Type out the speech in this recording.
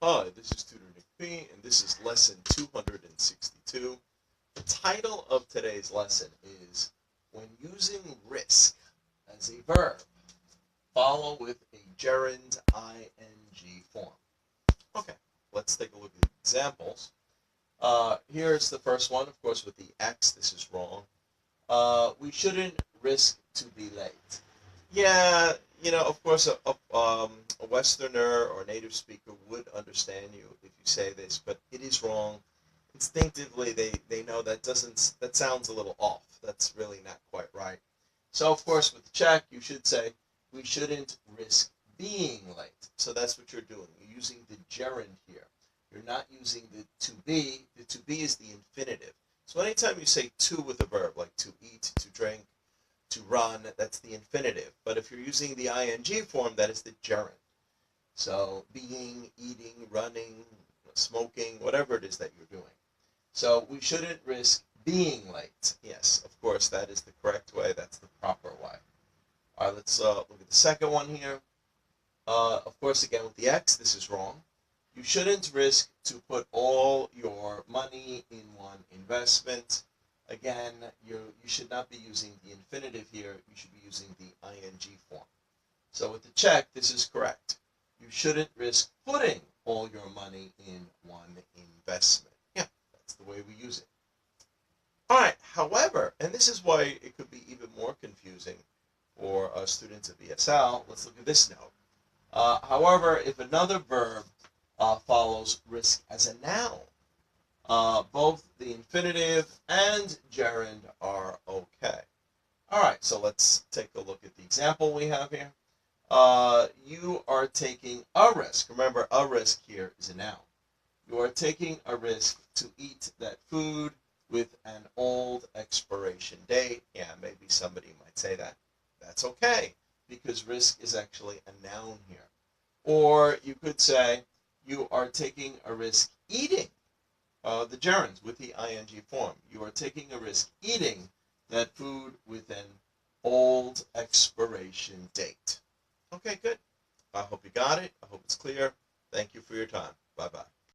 Hi, this is Tutor Nick P, and this is lesson 262. The title of today's lesson is When Using Risk as a Verb, follow with a gerund ing form. Okay, let's take a look at the examples. Here's the first one, of course, with the X. This is wrong. We shouldn't risk to be late. Yeah, of course, a Westerner or native speaker would understand you if you say this, but it is wrong. Instinctively, they know that sounds a little off. That's really not quite right. So, of course, with the check, you should say, we shouldn't risk being late. So that's what you're doing. You're using the gerund here. You're not using the to be. The to be is the infinitive. So anytime you say to with a verb, like to eat, to drink, to run, that's the infinitive. But if you're using the ing form, that is the gerund. So being, eating, running, smoking, whatever it is that you're doing. So we shouldn't risk being late. Yes, of course, that is the correct way. That's the proper way. All right, let's look at the second one here. Of course, again, with the X, this is wrong. You shouldn't risk to put all your money in one investment. Again, you should not be using the infinitive here. You should be using the ing form. So with the check, this is correct. You shouldn't risk putting all your money in one investment. Yeah, that's the way we use it. All right, however, and this is why it could be even more confusing for students of ESL, let's look at this note. However, if another verb follows risk as a noun, both the infinitive and gerund are okay. All right, so let's take a look at the example we have here. You are taking a risk. Remember, a risk here is a noun. You are taking a risk to eat that food with an old expiration date. Yeah, maybe somebody might say that. That's okay, because risk is actually a noun here. Or you could say, you are taking a risk eating the gerunds with the ing form. You are taking a risk eating that food with an old expiration date. Okay, good. I hope you got it. I hope it's clear. Thank you for your time. Bye-bye.